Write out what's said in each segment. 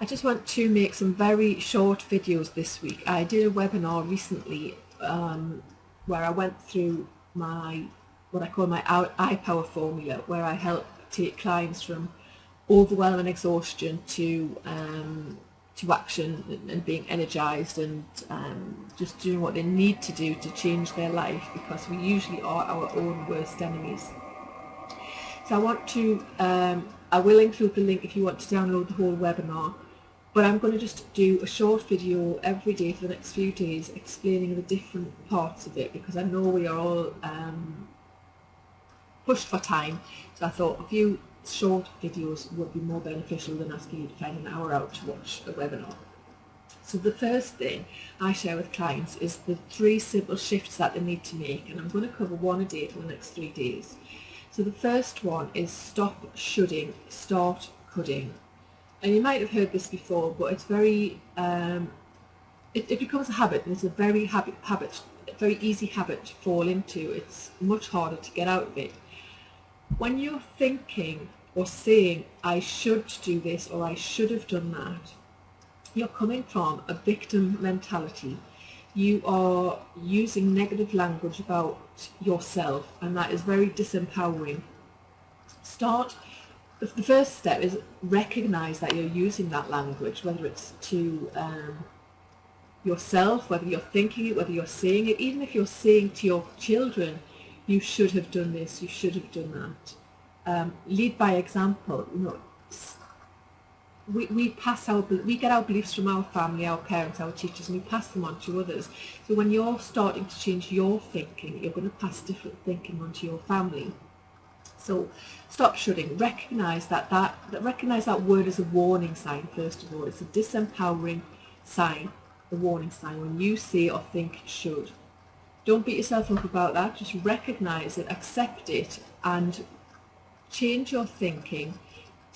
just want to make some very short videos this week. I did a webinar recently where I went through what I call my iPower formula, where I help take clients from overwhelm and exhaustion to action and being energized and just doing what they need to do to change their life, because we usually are our own worst enemies. So I want to, I will include the link if you want to download the whole webinar, but I'm going to just do a short video every day for the next few days explaining the different parts of it, because I know we are all pushed for time, so I thought a few short videos would be more beneficial than asking you to find an hour out to watch a webinar. So the first thing I share with clients is the 3 simple shifts that they need to make, and I'm going to cover one a day for the next 3 days. So the first one is stop shoulding, start coulding. And you might have heard this before, but it's very, it becomes a habit, and it's a very very easy habit to fall into. It's much harder to get out of it. When you're thinking or saying, I should do this or I should have done that, you're coming from a victim mentality. You are using negative language about yourself, and that is very disempowering. The first step is recognize that you're using that language, whether it's to yourself, whether you're thinking it, whether you're saying it. Even if you're saying to your children, you should have done this, you should have done that. Lead by example. You know, we get our beliefs from our family, our parents, our teachers, and we pass them on to others. So when you're starting to change your thinking, you're going to pass different thinking onto your family. So stop shoulding. Recognize that word as a warning sign. First of all, it's a disempowering sign, a warning sign when you say or think should. Don't beat yourself up about that. Just recognize it, accept it, and change your thinking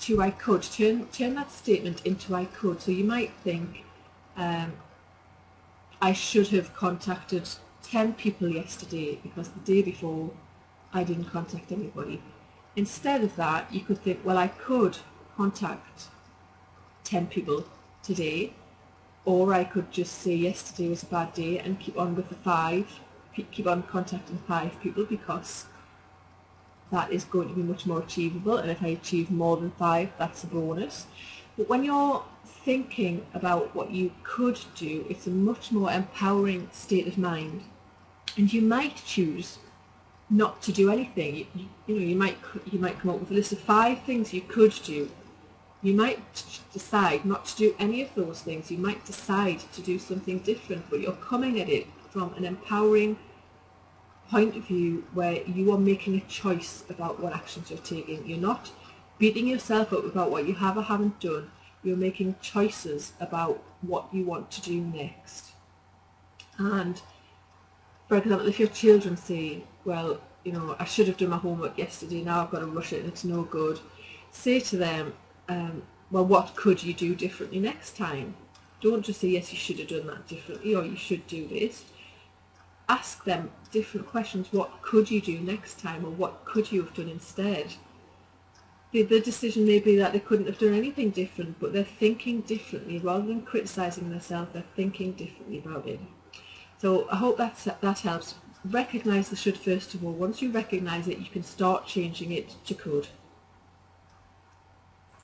to I could. Turn that statement into I could. So you might think, I should have contacted 10 people yesterday because the day before I didn't contact anybody. Instead of that, you could think, well, I could contact 10 people today, or I could just say yesterday was a bad day and keep on with the 5, keep on contacting 5 people, because that is going to be much more achievable, and if I achieve more than 5, that's a bonus. But when you're thinking about what you could do, it's a much more empowering state of mind, and you might choose not to do anything. You might come up with a list of 5 things you could do. You might decide not to do any of those things. You might decide to do something different, but you're coming at it from an empowering point of view where you are making a choice about what actions you're taking. You're not beating yourself up about what you have or haven't done. You're making choices about what you want to do next. And for example, if your children say, well, you know, I should have done my homework yesterday, now I've got to rush it and it's no good, say to them, well, what could you do differently next time? Don't just say, yes, you should have done that differently, or you should do this. Ask them different questions. What could you do next time, or what could you have done instead? The decision may be that they couldn't have done anything different, but they're thinking differently. Rather than criticising themselves, they're thinking differently about it. So I hope that helps. Recognise the should first of all. Once you recognise it, you can start changing it to could.